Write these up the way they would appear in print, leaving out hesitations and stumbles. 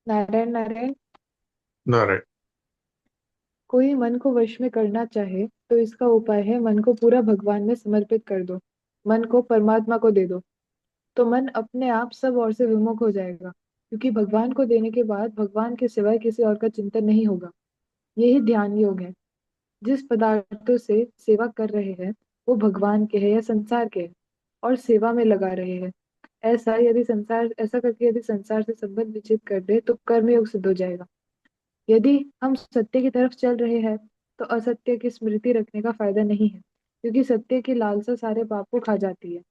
नारायण नारायण। नारायण। कोई मन को वश में करना चाहे तो इसका उपाय है मन को पूरा भगवान में समर्पित कर दो। मन को परमात्मा को दे दो। तो मन अपने आप सब ओर से विमुख हो जाएगा, क्योंकि भगवान को देने के बाद भगवान के सिवाय किसी और का चिंतन नहीं होगा। यही ध्यान योग है। जिस पदार्थों से सेवा कर रहे हैं वो भगवान के हैं या संसार के हैं, और सेवा में लगा रहे हैं। ऐसा करके यदि संसार से संबंध विच्छेद कर दे तो कर्म योग सिद्ध हो जाएगा। यदि हम सत्य की तरफ चल रहे हैं तो असत्य की स्मृति रखने का फायदा नहीं है, क्योंकि सत्य की लालसा सारे पाप को खा जाती है।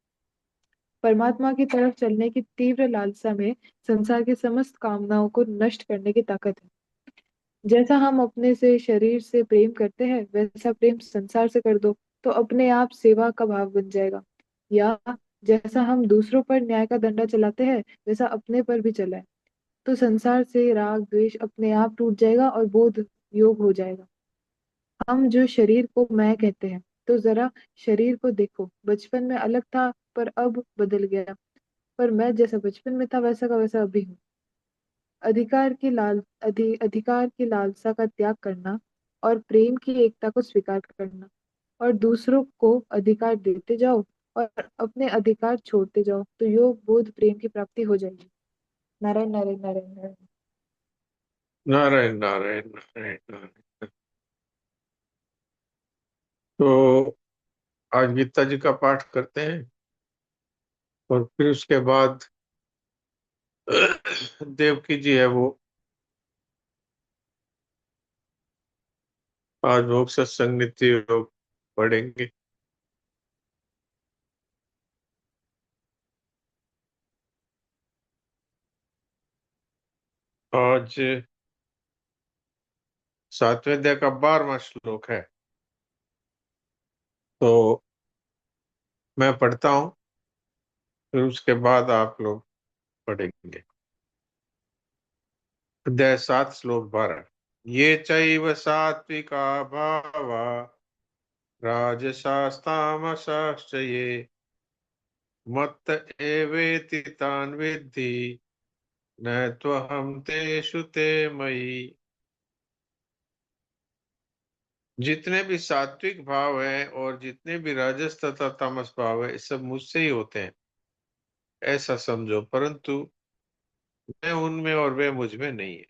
परमात्मा की तरफ चलने की तीव्र लालसा में संसार की समस्त कामनाओं को नष्ट करने की ताकत है। जैसा हम अपने से शरीर से प्रेम करते हैं वैसा प्रेम संसार से कर दो, तो अपने आप सेवा का भाव बन जाएगा। या जैसा हम दूसरों पर न्याय का डंडा चलाते हैं वैसा अपने पर भी चलाए, तो संसार से राग द्वेष अपने आप टूट जाएगा और बोध योग हो जाएगा। हम जो शरीर को मैं कहते हैं, तो जरा शरीर को देखो, बचपन में अलग था पर अब बदल गया। पर मैं जैसा बचपन में था वैसा का वैसा अभी हूँ। अधिकार की लालसा का त्याग करना और प्रेम की एकता को स्वीकार करना, और दूसरों को अधिकार देते जाओ और अपने अधिकार छोड़ते जाओ, तो योग बोध प्रेम की प्राप्ति हो जाएगी। नारायण नारायण नारायण नारायण। नारायण नारायण नारायण नारायण। तो आज गीता जी का पाठ करते हैं और फिर उसके बाद देवकी जी है वो आज भोग सत्संग नित्य योग पढ़ेंगे। आज 7वें अध्याय का 12वां श्लोक है। तो मैं पढ़ता हूँ, फिर उसके बाद आप लोग पढ़ेंगे। अध्याय 7 श्लोक 12। ये चैव सात्विका भावा राजसास्तामसाश्च ये मत्त एवेति तान् विद्धि न त्वहं तेषु ते मयि। जितने भी सात्विक भाव हैं और जितने भी राजस तथा तामस भाव है, ये सब मुझसे ही होते हैं ऐसा समझो, परंतु मैं उनमें और वे मुझ में नहीं है।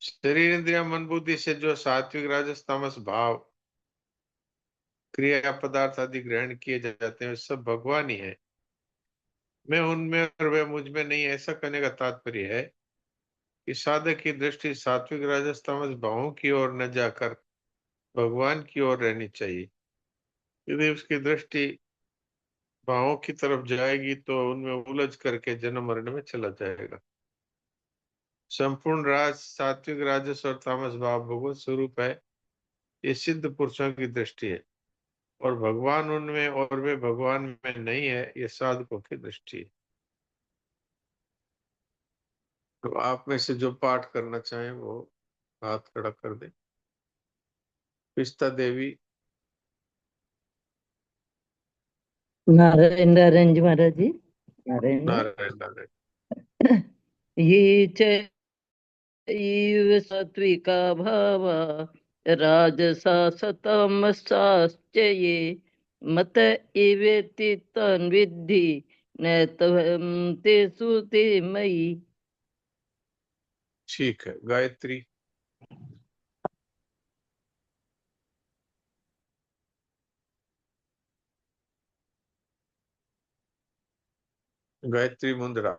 शरीर इंद्रिया मन बुद्धि से जो सात्विक राजस तामस भाव क्रिया पदार्थ आदि ग्रहण किए जाते हैं, वे सब भगवान ही है। मैं उनमें और वे मुझ में नहीं, ऐसा करने का तात्पर्य है कि साधक की दृष्टि सात्विक राजस तामस भावों की ओर न जाकर भगवान की ओर रहनी चाहिए। यदि उसकी दृष्टि भावों की तरफ जाएगी तो उनमें उलझ करके जन्म मरण में चला जाएगा। संपूर्ण राज सात्विक राजस और तामस भाव भगवत स्वरूप है, ये सिद्ध पुरुषों की दृष्टि है। और भगवान उनमें और वे भगवान में नहीं है, ये साधकों की दृष्टि है। तो आप में से जो पाठ करना चाहें वो हाथ खड़ा कर दे। पिस्ता देवी। नारायण नारायण जी महाराज जी। नारायण। नारायण नारायण। ये चैव सात्विका भावा राजसास्तमसाश्च ये मत एवेति तान् विद्धि न त्वं तेषु ते मयि। ठीक है, गायत्री। गायत्री मुंद्रा।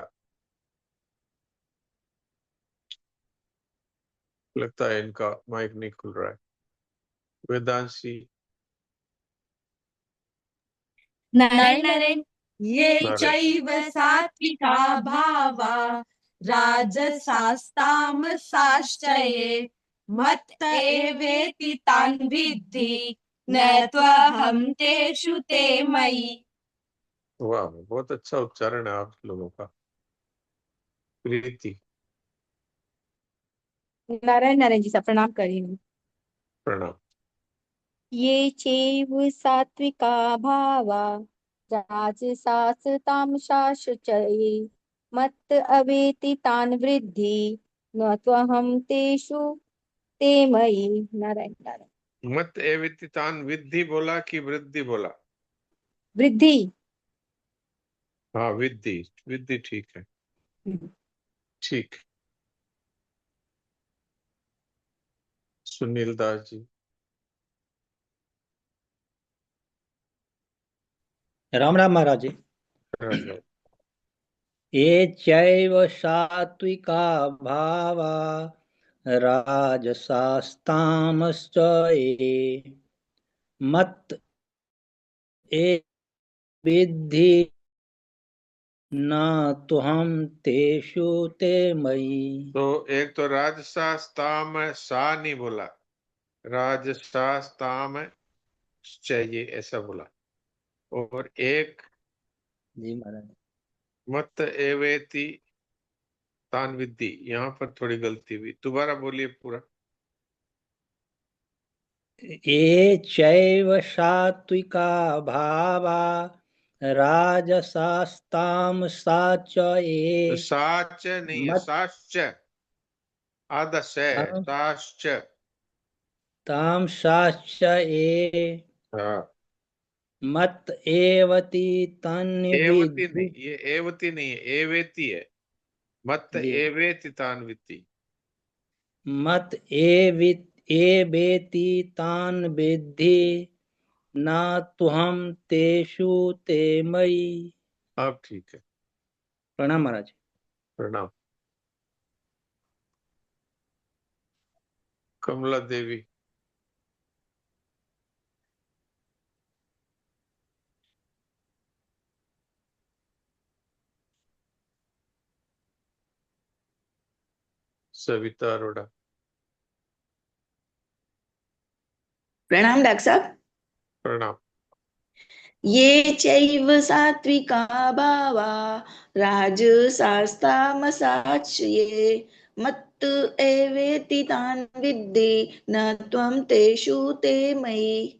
लगता है इनका माइक नहीं खुल रहा है। वेदांशी। नारायण नारायण। ये नारायण। चैव सात्विका भावा राजसास्तामसाश्च ये मत्त एवेति तान् विद्धि न त्वहं तेषु ते मयि। वाह, बहुत अच्छा उच्चारण है आप लोगों का। प्रीति। नारायण नारायण जी सा प्रणाम करेंगे। प्रणाम। ये चैव सात्विका भावा राजसास तामसाश्च ये मत अवेति तान् वृद्धि न त्वहं तेषु ते मयि। नारायण नारायण। मत एवेति तान विद्धि बोला कि वृद्धि बोला? वृद्धि। हाँ, विद्धि। विद्धि ठीक है। ठीक। सुनील दास जी। राम राम महाराज जी। राम राम। ये चैव सात्विका भावा राजसास्तामश्च ये मत् ए विद्धि न तुहं तेषु ते मयि। तो एक तो राजसास ताम सा नहीं बोला, राजसास ताम चाहिए ऐसा बोला। और एक जी महाराज। मत एवेति तान विद्धि, यहाँ पर थोड़ी गलती हुई, दोबारा बोलिए पूरा। ये चैव सात्विका भावा राजसास्तामसाच तो ये साच नहीं है, मत् साश्च। आधा से साश्च। तामसाच ये हाँ, मत एवति एवती तन्विद्धि। नहीं, ये एवती नहीं है, एवेती है। मत जी। एवेति तान विद्धि। मत एवेति तान् विद्धि न तुहं तेषु ते मयि। अब ठीक है। प्रणाम महाराज। प्रणाम। कमला देवी। सविता अरोड़ा। प्रणाम डॉक्टर साहब। प्रणाम। ये चैव सात्विका भावा राजसास्तामसाच्च ये मत्त एवेति तान् विद्धि न त्वं तेषु ते मयि।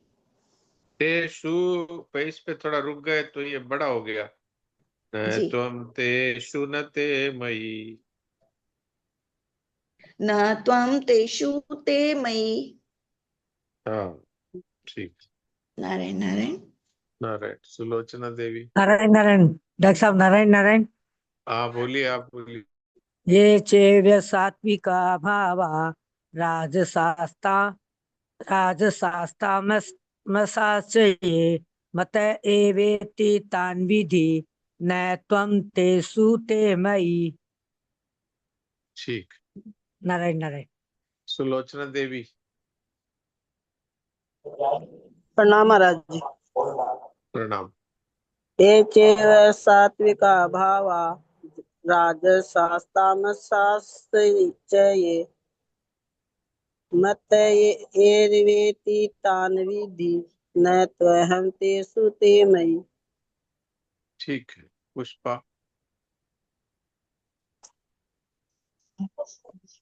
तेषु पे इस पे थोड़ा रुक गए तो ये बड़ा हो गया। जी। त्वं तेषु न ते मयि। न त्वं तेषु ते मयि। हाँ, ठीक। नारायण नारायण। नारायण। सुलोचना देवी। नारायण नारायण। डॉक्टर साहब नारायण नारायण। हाँ बोलिए, आप बोलिए। ये चैव सात्विका भावा राजसास्ता राजसास्तामसाश्च ये मत एवेति तान् विद्धि न त्वं तेषु ते मयि। ठीक। नारायण नारायण। सुलोचना देवी। प्रणाम महाराज जी। प्रणाम। ये चैव सात्विका भावा राजसास्तामसाश्च ये मत एवेति तान् विद्धि न त्वहं तेषु ते मयि। ठीक है। पुष्पा।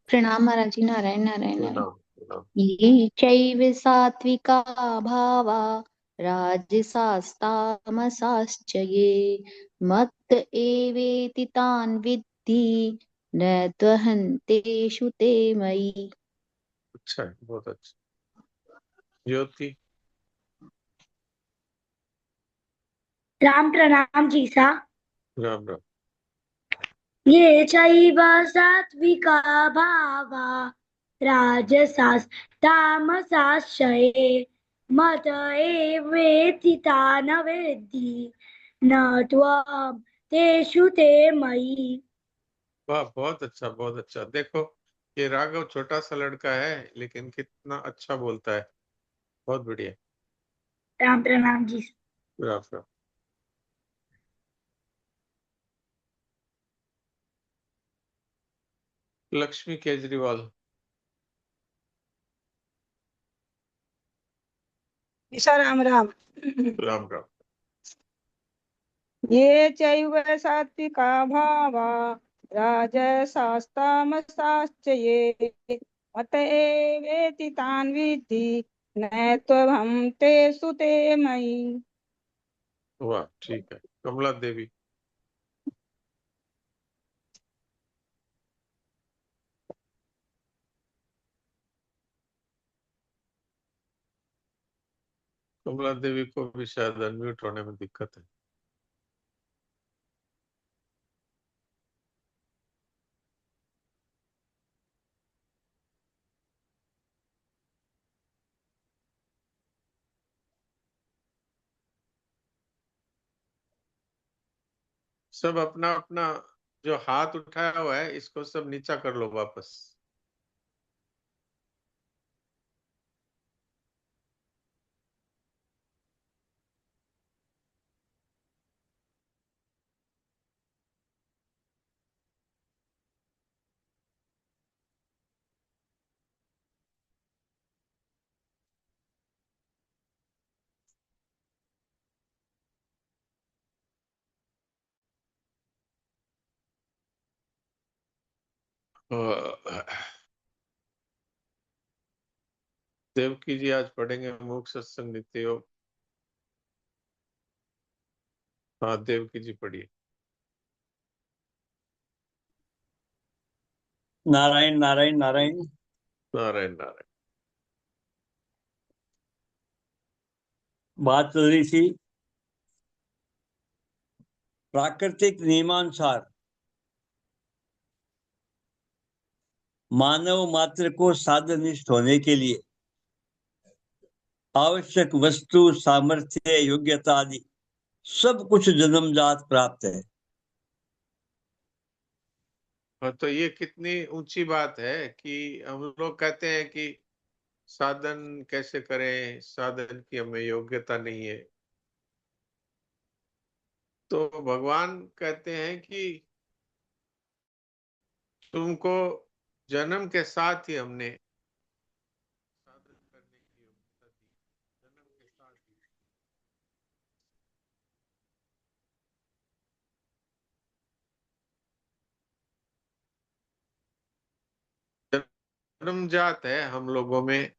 प्रणाम महाराज जी। नारायण नारायण नारायण। प्रणाम। प्रणाम। ये चैव सात्विका भावा राजसास्तामसाश्च ये मत्त एवेति तान् विद्धि न त्वहन्तेषु ते मयि। अच्छा है, बहुत अच्छा। ज्योति। राम प्रणाम जी सा। राम राम। ये चैव सात्विका भावा राजसास्तामसाश्च ये मत एवेति तान् विद्धि न त्वं तेषु ते मयि। वाह, बहुत अच्छा, बहुत अच्छा। देखो, ये राघव छोटा सा लड़का है लेकिन कितना अच्छा बोलता है। बहुत बढ़िया। राम प्रणाम जी। राम राम। लक्ष्मी केजरीवाल। ईशा राम राम। राम राम। ये चैव सात्विका भावा राजसास्तामसाश्च ये मत एवेति तान् विद्धि न त्वहं तेषु ते मयि। वाह, ठीक है। कमला देवी। कमला देवी को भी शायद अनम्यूट होने में दिक्कत है। सब अपना अपना जो हाथ उठाया हुआ है इसको सब नीचा कर लो वापस। देवकी जी आज पढ़ेंगे मूक सत्संग नित्य योग। हाँ देवकी जी पढ़िए। नारायण नारायण नारायण। नारायण नारायण। बात चल रही थी प्राकृतिक नियमानुसार मानव मात्र को साधनिष्ठ होने के लिए आवश्यक वस्तु, सामर्थ्य, योग्यता आदि सब कुछ जन्मजात प्राप्त है। हाँ तो ये कितनी ऊंची बात है कि हम लोग कहते हैं कि साधन कैसे करें, साधन की हमें योग्यता नहीं है। तो भगवान कहते हैं कि तुमको जन्म के साथ ही हमने साधन करने की योग्यता दी। जन्म के साथ ही। जन्मजात है हम लोगों में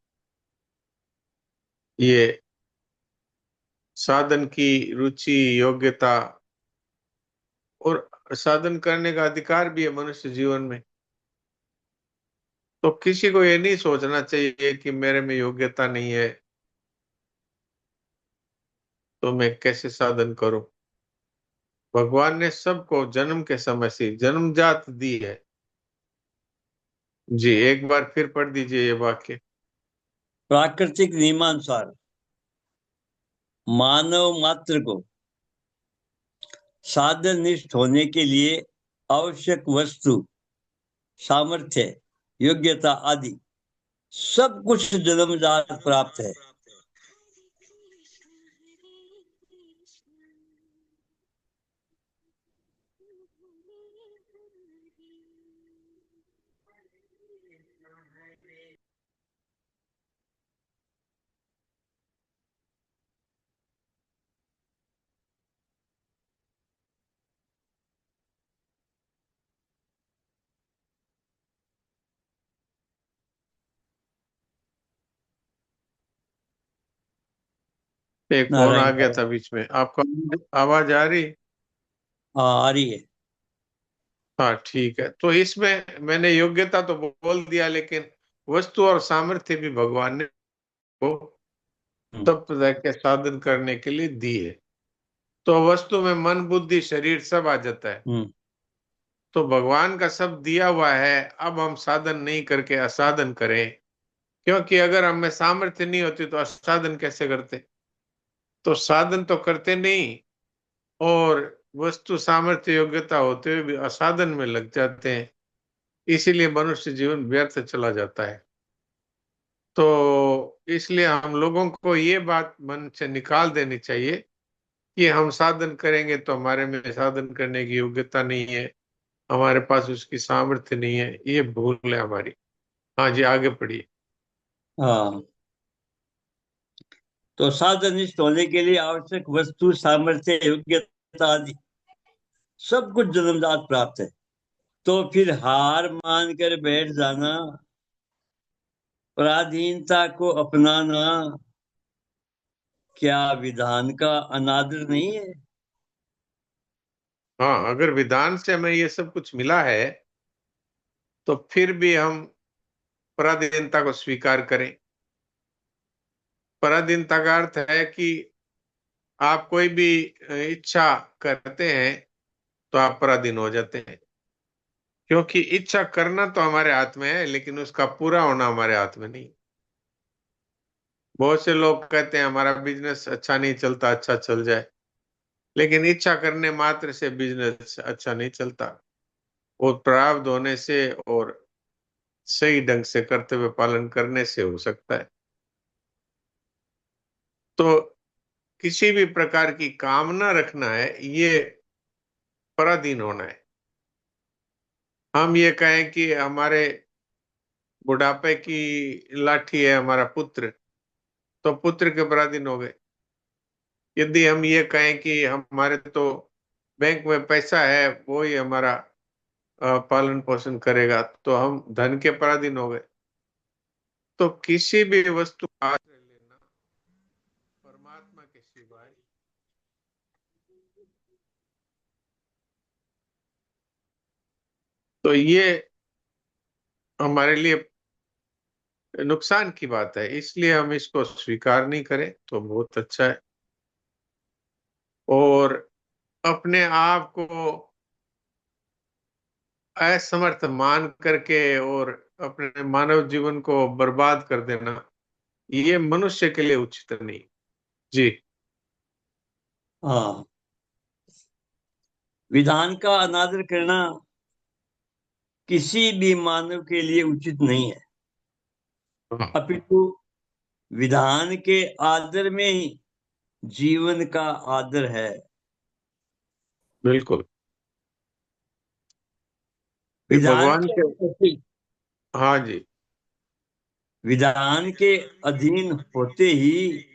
ये साधन की रुचि, योग्यता और साधन करने का अधिकार भी है मनुष्य जीवन में। तो किसी को ये नहीं सोचना चाहिए कि मेरे में योग्यता नहीं है तो मैं कैसे साधन करूं। भगवान ने सबको जन्म के समय से जन्मजात दी है। जी एक बार फिर पढ़ दीजिए ये वाक्य। प्राकृतिक नियमानुसार मानव मात्र को साधनिष्ठ होने के लिए आवश्यक वस्तु, सामर्थ्य, योग्यता आदि सब कुछ जन्मजात प्राप्त है। एक फोन आ नारायण गया था बीच में। आपको आवाज आ रही? हाँ आ रही है। हाँ ठीक है। तो इसमें मैंने योग्यता तो बोल दिया, लेकिन वस्तु और सामर्थ्य भी भगवान ने को तप के साधन करने के लिए दी है। तो वस्तु में मन, बुद्धि, शरीर सब आ जाता है। तो भगवान का सब दिया हुआ है। अब हम साधन नहीं करके असाधन करें, क्योंकि अगर हमें सामर्थ्य नहीं होती तो असाधन कैसे करते। तो साधन तो करते नहीं और वस्तु, सामर्थ्य, योग्यता होते हुए भी असाधन में लग जाते हैं। इसीलिए मनुष्य जीवन व्यर्थ चला जाता है। तो इसलिए हम लोगों को ये बात मन से निकाल देनी चाहिए कि हम साधन करेंगे तो हमारे में साधन करने की योग्यता नहीं है, हमारे पास उसकी सामर्थ्य नहीं है। ये भूल है हमारी। हाँ जी आगे पढ़िए। हाँ तो साधनिष्ठ होने के लिए आवश्यक वस्तु, सामर्थ्य, योग्यता आदि सब कुछ जन्मजात प्राप्त है। तो फिर हार मान कर बैठ जाना, पराधीनता को अपनाना क्या विधान का अनादर नहीं है? हाँ अगर विधान से हमें ये सब कुछ मिला है तो फिर भी हम पराधीनता को स्वीकार करें। पराधीनता का अर्थ है कि आप कोई भी इच्छा करते हैं तो आप पराधीन हो जाते हैं, क्योंकि इच्छा करना तो हमारे हाथ में है, लेकिन उसका पूरा होना हमारे हाथ में नहीं। बहुत से लोग कहते हैं हमारा बिजनेस अच्छा नहीं चलता, अच्छा चल जाए, लेकिन इच्छा करने मात्र से बिजनेस अच्छा नहीं चलता। वो प्रारब्ध होने से और सही ढंग से कर्तव्य पालन करने से हो सकता है। तो किसी भी प्रकार की कामना रखना है, ये पराधीन होना है। हम ये कहें कि हमारे बुढ़ापे की लाठी है हमारा पुत्र, तो पुत्र के पराधीन हो गए। यदि हम ये कहें कि हमारे तो बैंक में पैसा है, वो ही हमारा पालन पोषण करेगा, तो हम धन के पराधीन हो गए। तो किसी भी वस्तु का आश्रय लेना परमात्मा के सिवाय तो ये हमारे लिए नुकसान की बात है, इसलिए हम इसको स्वीकार नहीं करें तो बहुत अच्छा है। और अपने आप को असमर्थ मान करके और अपने मानव जीवन को बर्बाद कर देना, ये मनुष्य के लिए उचित नहीं। जी हाँ, विधान का अनादर करना किसी भी मानव के लिए उचित नहीं है, हाँ, अपितु विधान के आदर में ही जीवन का आदर है। बिल्कुल। ये विधान भगवान के, के हाँ जी, विधान के अधीन होते ही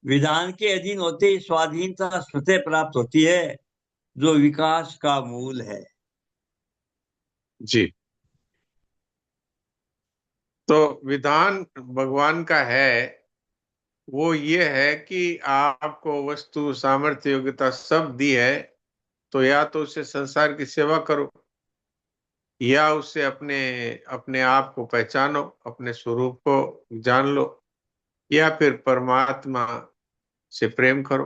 विधान के अधीन होते ही स्वाधीनता स्वतः प्राप्त होती है, जो विकास का मूल है। जी। तो विधान भगवान का है, वो ये है कि आपको वस्तु सामर्थ्य योग्यता सब दी है, तो या तो उससे संसार की सेवा करो, या उससे अपने अपने आप को पहचानो, अपने स्वरूप को जान लो, या फिर परमात्मा से प्रेम करो।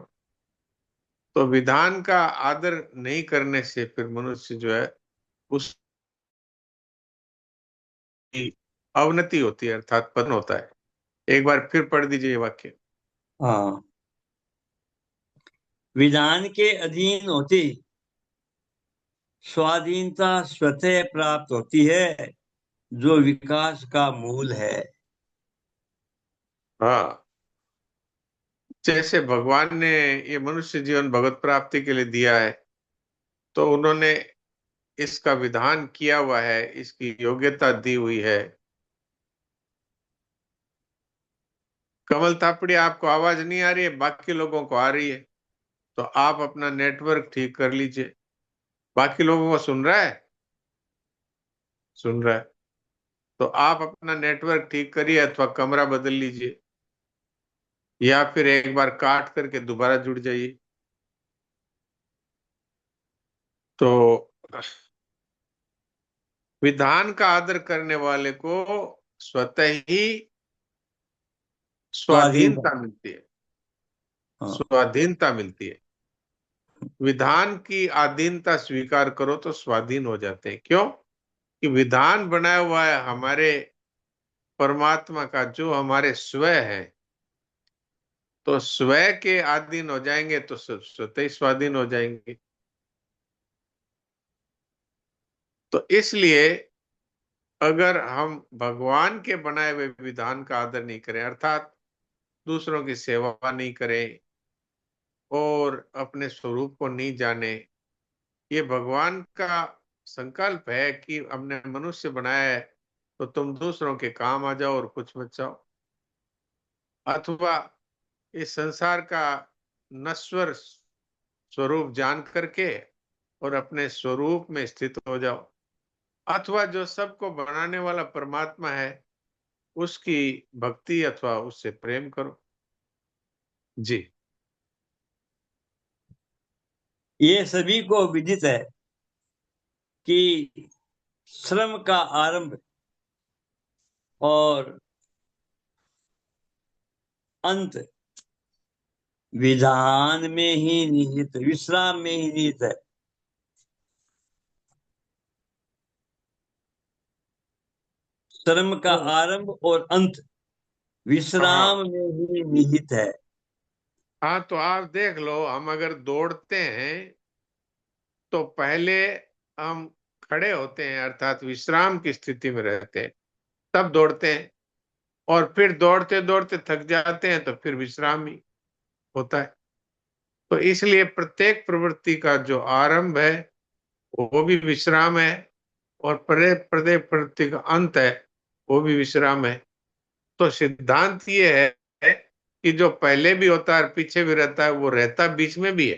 तो विधान का आदर नहीं करने से फिर मनुष्य जो है उसकी अवनति होती है, अर्थात पतन होता है। एक बार फिर पढ़ दीजिए ये वाक्य। हाँ, विधान के अधीन होते ही स्वाधीनता स्वतः प्राप्त होती है, जो विकास का मूल है। हाँ, जैसे भगवान ने ये मनुष्य जीवन भगवत प्राप्ति के लिए दिया है, तो उन्होंने इसका विधान किया हुआ है, इसकी योग्यता दी हुई है। कमल थापड़ी, आपको आवाज नहीं आ रही है, बाकी लोगों को आ रही है, तो आप अपना नेटवर्क ठीक कर लीजिए। बाकी लोगों को सुन रहा है? सुन रहा है। तो आप अपना नेटवर्क ठीक करिए, अथवा कमरा बदल लीजिए, या फिर एक बार काट करके दोबारा जुड़ जाइए। तो विधान का आदर करने वाले को स्वतः ही स्वाधीनता। स्वाधीनता मिलती है, हाँ, स्वाधीनता मिलती है। विधान की अधीनता स्वीकार करो तो स्वाधीन हो जाते हैं। क्यों? कि विधान बनाया हुआ है हमारे परमात्मा का, जो हमारे स्वयं है। तो स्वयं के अधीन हो जाएंगे तो स्वतः ही स्वाधीन हो जाएंगे। तो इसलिए अगर हम भगवान के बनाए हुए विधान का आदर नहीं करें, अर्थात दूसरों की सेवा नहीं करें और अपने स्वरूप को नहीं जाने, ये भगवान का संकल्प है कि हमने मनुष्य बनाया है तो तुम दूसरों के काम आ जाओ और कुछ मत जाओ, अथवा इस संसार का नश्वर स्वरूप जान करके और अपने स्वरूप में स्थित हो जाओ, अथवा जो सबको बनाने वाला परमात्मा है उसकी भक्ति अथवा उससे प्रेम करो। जी। ये सभी को विदित है कि श्रम का आरंभ और अंत विधान में ही निहित, विश्राम में ही निहित है। श्रम का आरंभ और अंत विश्राम में ही निहित है। हाँ, तो आप देख लो, हम अगर दौड़ते हैं तो पहले हम खड़े होते हैं, अर्थात विश्राम की स्थिति में रहते हैं, तब दौड़ते हैं, और फिर दौड़ते दौड़ते थक जाते हैं तो फिर विश्राम ही होता है। तो इसलिए प्रत्येक प्रवृत्ति का जो आरंभ है वो भी विश्राम है, और प्रत्येक प्रवृत्ति का अंत है वो भी विश्राम है। तो सिद्धांत ये है कि जो पहले भी होता है और पीछे भी रहता है, वो रहता बीच में भी है।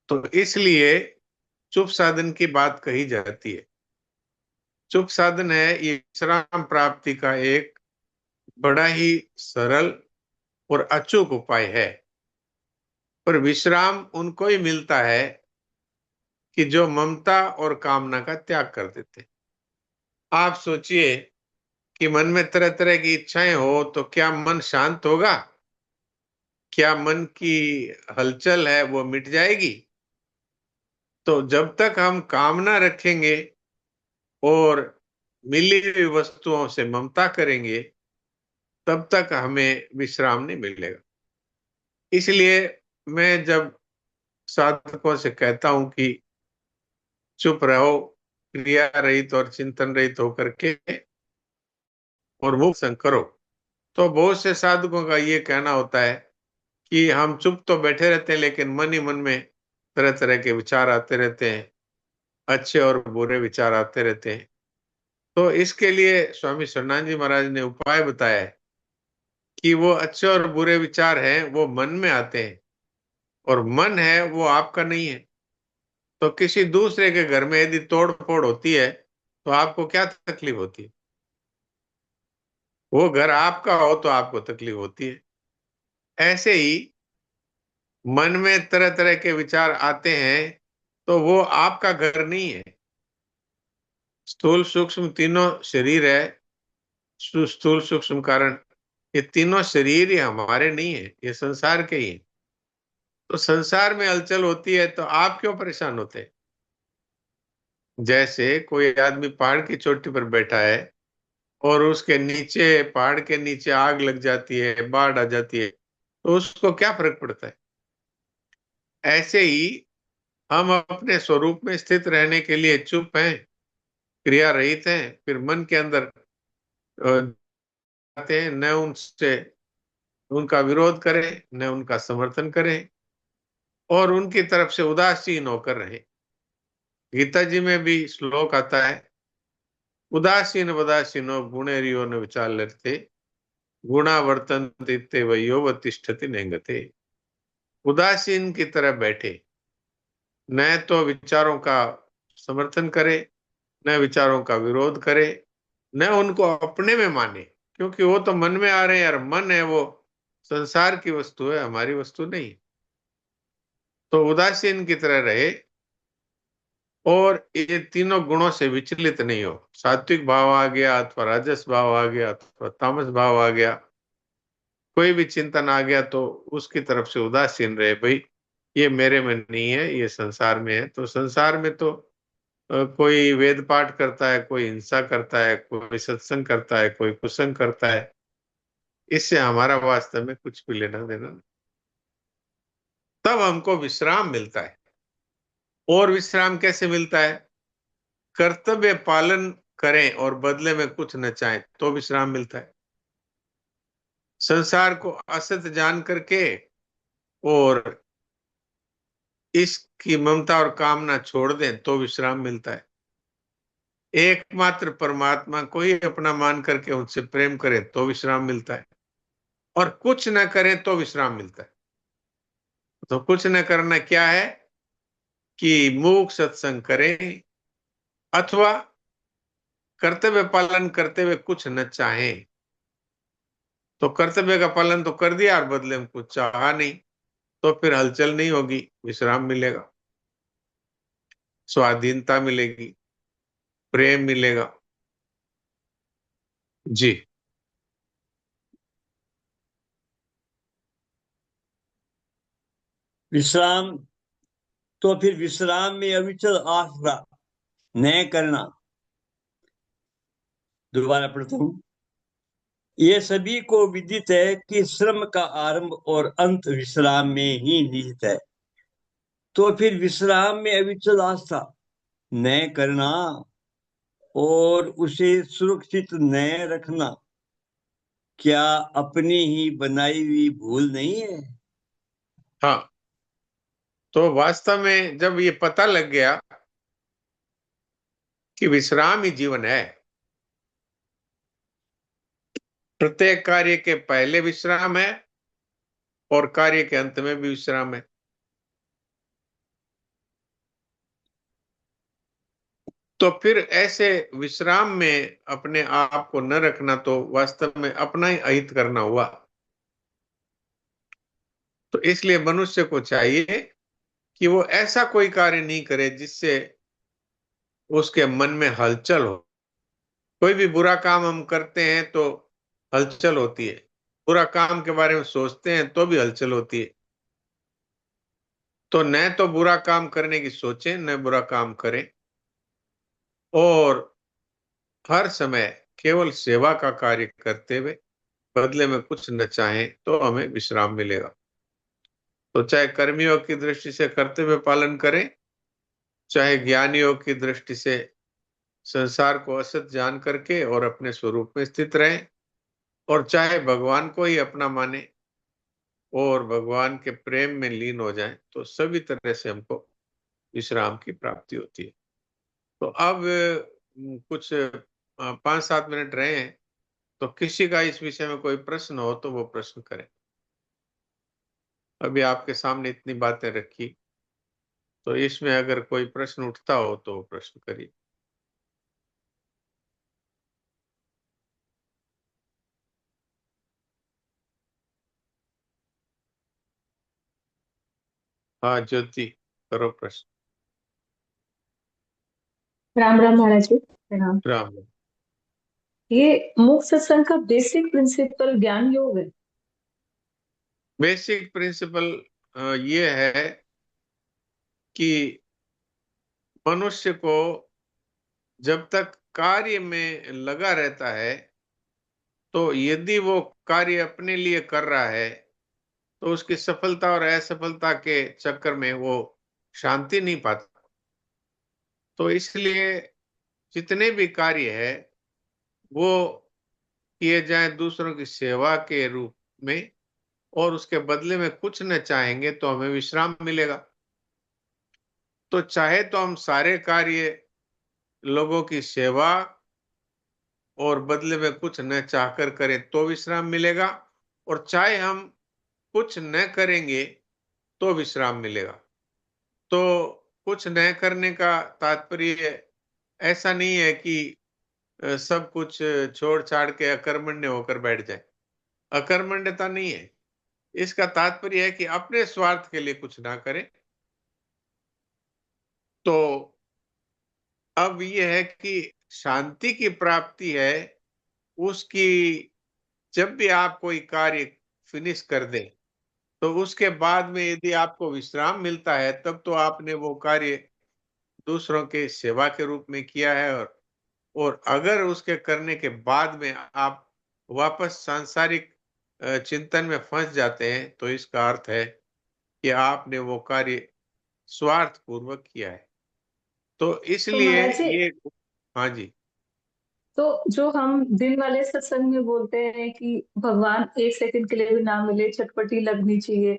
तो इसलिए चुप साधन की बात कही जाती है। चुप साधन है ये विश्राम प्राप्ति का एक बड़ा ही सरल और अचूक उपाय है। पर विश्राम उनको ही मिलता है कि जो ममता और कामना का त्याग कर देते। आप सोचिए कि मन में तरह तरह की इच्छाएं हो तो क्या मन शांत होगा? क्या मन की हलचल है वो मिट जाएगी? तो जब तक हम कामना रखेंगे और मिली हुई वस्तुओं से ममता करेंगे, तब तक हमें विश्राम नहीं मिलेगा। इसलिए मैं जब साधकों से कहता हूं कि चुप रहो, क्रिया रहित और चिंतन रहित होकर के, और मुक्त संग करो, तो बहुत से साधकों का ये कहना होता है कि हम चुप तो बैठे रहते हैं लेकिन मन ही मन में तरह तरह के विचार आते रहते हैं, अच्छे और बुरे विचार आते रहते हैं। तो इसके लिए स्वामी शरणानंद जी महाराज ने उपाय बताया है कि वो अच्छे और बुरे विचार हैं वो मन में आते हैं, और मन है वो आपका नहीं है। तो किसी दूसरे के घर में यदि तोड़ फोड़ होती है तो आपको क्या तकलीफ होती है? वो घर आपका हो तो आपको तकलीफ होती है। ऐसे ही मन में तरह तरह के विचार आते हैं तो वो आपका घर नहीं है। स्थूल सूक्ष्म तीनों शरीर है, स्थूल सूक्ष्म कारण, ये तीनों शरीर ही हमारे नहीं है, ये संसार के ही है। तो संसार में हलचल होती है तो आप क्यों परेशान होते हैं? जैसे कोई आदमी पहाड़ की चोटी पर बैठा है और उसके नीचे, पहाड़ के नीचे आग लग जाती है, बाढ़ आ जाती है, तो उसको क्या फर्क पड़ता है? ऐसे ही हम अपने स्वरूप में स्थित रहने के लिए चुप हैं, क्रिया रहित हैं, फिर मन के अंदर आते हैं, न उनसे उनका विरोध करें न उनका समर्थन करें, और उनकी तरफ से उदासीन होकर रहें। गीता जी में भी श्लोक आता है, उदासीन वदासीनो गुणेरियो न विचाल्यते गुणा वर्तन्ते इत्येवयो तिष्ठति नेंगते। उदासीन की तरह बैठे, न तो विचारों का समर्थन करे न विचारों का विरोध करे, न उनको अपने में माने, क्योंकि वो तो मन में आ रहे हैं यार, मन है वो संसार की वस्तु है, हमारी वस्तु नहीं। तो उदासीन की तरह रहे और ये तीनों गुणों से विचलित नहीं हो। सात्विक भाव आ गया अथवा राजस भाव आ गया अथवा तामस भाव आ गया, कोई भी चिंतन आ गया तो उसकी तरफ से उदासीन रहे, भाई ये मेरे में नहीं है, ये संसार में है। तो संसार में तो कोई वेद पाठ करता है, कोई हिंसा करता है, कोई सत्संग करता है, कोई कुसंग करता है, इससे हमारा वास्तव में कुछ भी लेना देना नहीं। तब हमको विश्राम मिलता है। और विश्राम कैसे मिलता है? कर्तव्य पालन करें और बदले में कुछ न चाहें तो विश्राम मिलता है। संसार को असत्य जान करके और इसकी ममता और कामना छोड़ दें तो विश्राम मिलता है। एकमात्र परमात्मा को ही अपना मान करके उनसे प्रेम करें तो विश्राम मिलता है, और कुछ न करें तो विश्राम मिलता है। तो कुछ न करना क्या है कि मूक सत्संग करें अथवा कर्तव्य पालन करते हुए कुछ न चाहें। तो कर्तव्य का पालन तो कर दिया और बदले में कुछ चाहा नहीं, तो फिर हलचल नहीं होगी, विश्राम मिलेगा, स्वाधीनता मिलेगी, प्रेम मिलेगा। जी। विश्राम, तो फिर विश्राम में अविचल आसरा न करना। दोबारा पढ़ता हूं। ये सभी को विदित है कि श्रम का आरंभ और अंत विश्राम में ही निहित है। तो फिर विश्राम में अविचल आस्था न करना और उसे सुरक्षित न रखना क्या अपनी ही बनाई हुई भूल नहीं है? हाँ, तो वास्तव में जब ये पता लग गया कि विश्राम ही जीवन है, प्रत्येक कार्य के पहले विश्राम है और कार्य के अंत में भी विश्राम है। तो फिर ऐसे विश्राम में अपने आप को न रखना तो वास्तव में अपना ही अहित करना हुआ। तो इसलिए मनुष्य को चाहिए कि वो ऐसा कोई कार्य नहीं करे जिससे उसके मन में हलचल हो। कोई भी बुरा काम हम करते हैं तो हलचल होती है, बुरा काम के बारे में सोचते हैं तो भी हलचल होती है। तो न तो बुरा काम करने की सोचें, न बुरा काम करें, और हर समय केवल सेवा का कार्य करते हुए बदले में कुछ न चाहें तो हमें विश्राम मिलेगा। तो चाहे कर्मियों की दृष्टि से कर्तव्य पालन करें, चाहे ज्ञानियों की दृष्टि से संसार को असत जान करके और अपने स्वरूप में स्थित रहें, और चाहे भगवान को ही अपना माने और भगवान के प्रेम में लीन हो जाएं, तो सभी तरह से हमको विश्राम की प्राप्ति होती है। तो अब कुछ 5-7 मिनट रहे हैं, तो किसी का इस विषय में कोई प्रश्न हो तो वो प्रश्न करें। अभी आपके सामने इतनी बातें रखी, तो इसमें अगर कोई प्रश्न उठता हो तो वो प्रश्न करिए। हाँ ज्योति, करो प्रश्न। राम राम महाराज जी, प्रणाम। राम। ये मूक सत्संग का बेसिक प्रिंसिपल ज्ञान योग है। बेसिक प्रिंसिपल ये है कि मनुष्य को जब तक कार्य में लगा रहता है, तो यदि वो कार्य अपने लिए कर रहा है तो उसकी सफलता और असफलता के चक्कर में वो शांति नहीं पाता। तो इसलिए जितने भी कार्य है वो किए जाएं दूसरों की सेवा के रूप में, और उसके बदले में कुछ न चाहेंगे तो हमें विश्राम मिलेगा। तो चाहे तो हम सारे कार्य लोगों की सेवा और बदले में कुछ न चाहकर करें तो विश्राम मिलेगा, और चाहे हम कुछ न करेंगे तो विश्राम मिलेगा। तो कुछ न करने का तात्पर्य ऐसा नहीं है कि सब कुछ छोड़ छाड़ के अकर्मण्य होकर बैठ जाए। अकर्मण्यता नहीं है, इसका तात्पर्य है कि अपने स्वार्थ के लिए कुछ ना करें। तो अब यह है कि शांति की प्राप्ति है उसकी, जब भी आप कोई कार्य फिनिश कर दें तो उसके बाद में यदि आपको विश्राम मिलता है, तब तो आपने वो कार्य दूसरों के सेवा के रूप में किया है। और अगर उसके करने के बाद में आप वापस सांसारिक चिंतन में फंस जाते हैं, तो इसका अर्थ है कि आपने वो कार्य स्वार्थ पूर्वक किया है। तो तो इसलिए महाराज जी, ये, हाँ जी, तो जो हम दिन वाले सत्संग में बोलते हैं कि भगवान एक सेकंड के लिए भी ना मिले, चटपटी लगनी चाहिए,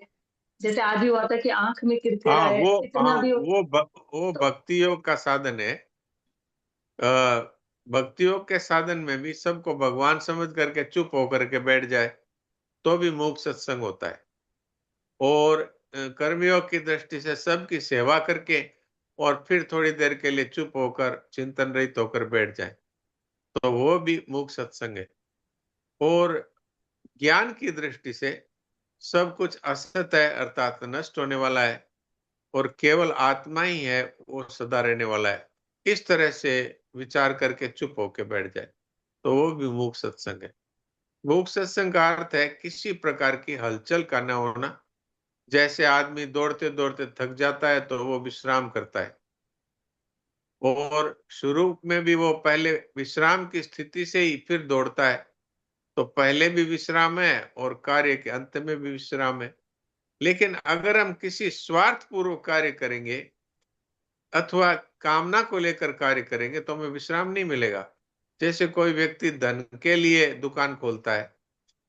जैसे आज भी हुआ था कि आंख में किरकिर हाँ आए, वो, हाँ इतना भी हो वो तो भक्ति योग का साधन है। भक्ति योग के साधन में भी सबको भगवान समझ करके चुप होकर के बैठ जाए तो भी मूक सत्संग होता है। और कर्मयोग की दृष्टि से सबकी सेवा करके और फिर थोड़ी देर के लिए चुप होकर चिंतन रहित होकर बैठ जाए तो वो भी मूक सत्संग है। और ज्ञान की दृष्टि से सब कुछ असत है अर्थात नष्ट होने वाला है, और केवल आत्मा ही है वो सदा रहने वाला है, इस तरह से विचार करके चुप होके बैठ जाए तो वो भी मूक सत्संग है। मूक सत्संग का अर्थ है किसी प्रकार की हलचल का न होना। जैसे आदमी दौड़ते दौड़ते थक जाता है तो वो विश्राम करता है, और शुरू में भी वो पहले विश्राम की स्थिति से ही फिर दौड़ता है, तो पहले भी विश्राम है और कार्य के अंत में भी विश्राम है। लेकिन अगर हम किसी स्वार्थ पूर्वक कार्य करेंगे अथवा कामना को लेकर कार्य करेंगे तो हमें विश्राम नहीं मिलेगा। जैसे कोई व्यक्ति धन के लिए दुकान खोलता है,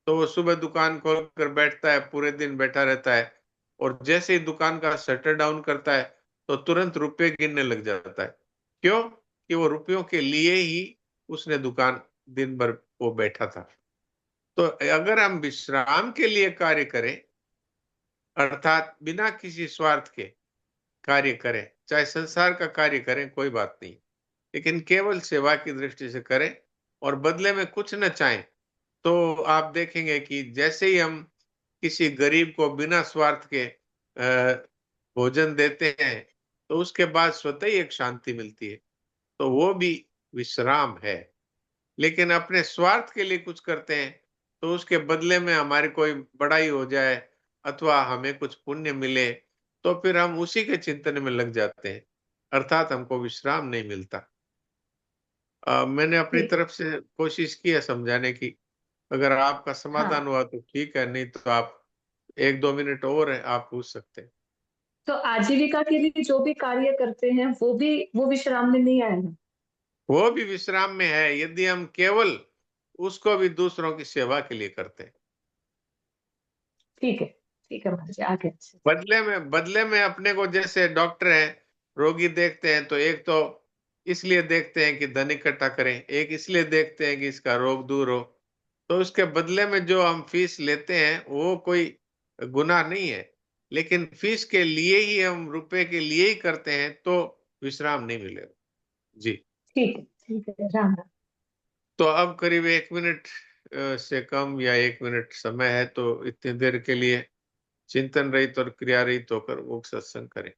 तो वो सुबह दुकान खोलकर बैठता है, पूरे दिन बैठा रहता है, और जैसे ही दुकान का शटर डाउन करता है तो तुरंत रुपए गिनने लग जाता है। क्यों? कि वो रुपयों के लिए ही उसने दुकान दिन भर वो बैठा था। तो अगर हम विश्राम के लिए कार्य करें अर्थात बिना किसी स्वार्थ के कार्य करें, चाहे संसार का कार्य करें कोई बात नहीं, लेकिन केवल सेवा की दृष्टि से करें और बदले में कुछ न चाहें, तो आप देखेंगे कि जैसे ही हम किसी गरीब को बिना स्वार्थ के भोजन देते हैं तो उसके बाद स्वतः ही एक शांति मिलती है, तो वो भी विश्राम है। लेकिन अपने स्वार्थ के लिए कुछ करते हैं तो उसके बदले में हमारी कोई बड़ाई हो जाए अथवा हमें कुछ पुण्य मिले तो फिर हम उसी के चिंतन में लग जाते हैं, अर्थात हमको विश्राम नहीं मिलता। मैंने अपनी तरफ से कोशिश की है समझाने की। अगर आपका समाधान हुआ तो ठीक है, नहीं तो आप 1-2 मिनट और है आप पूछ सकते हैं। तो आजीविका के लिए जो भी कार्य करते हैं वो विश्राम में नहीं आएगा। वो भी विश्राम में है यदि हम केवल उसको भी दूसरों की सेवा के लिए करते हैं। ठीक है महाराज जी, आगे। बदले में अपने को, जैसे डॉक्टर हैं रोगी देखते हैं तो एक तो इसलिए देखते हैं कि धन इकट्ठा करें, एक इसलिए देखते हैं कि इसका रोग दूर हो, तो उसके बदले में जो हम फीस लेते हैं वो कोई गुनाह नहीं है, लेकिन फीस के लिए ही हम रुपए के लिए ही करते हैं तो विश्राम नहीं मिलेगा। जी ठीक है राम राम। तो अब करीब 1 मिनट से कम या 1 मिनट समय है, तो इतनी देर के लिए चिंतन रहित और क्रिया रहित होकर वो सत्संग करें।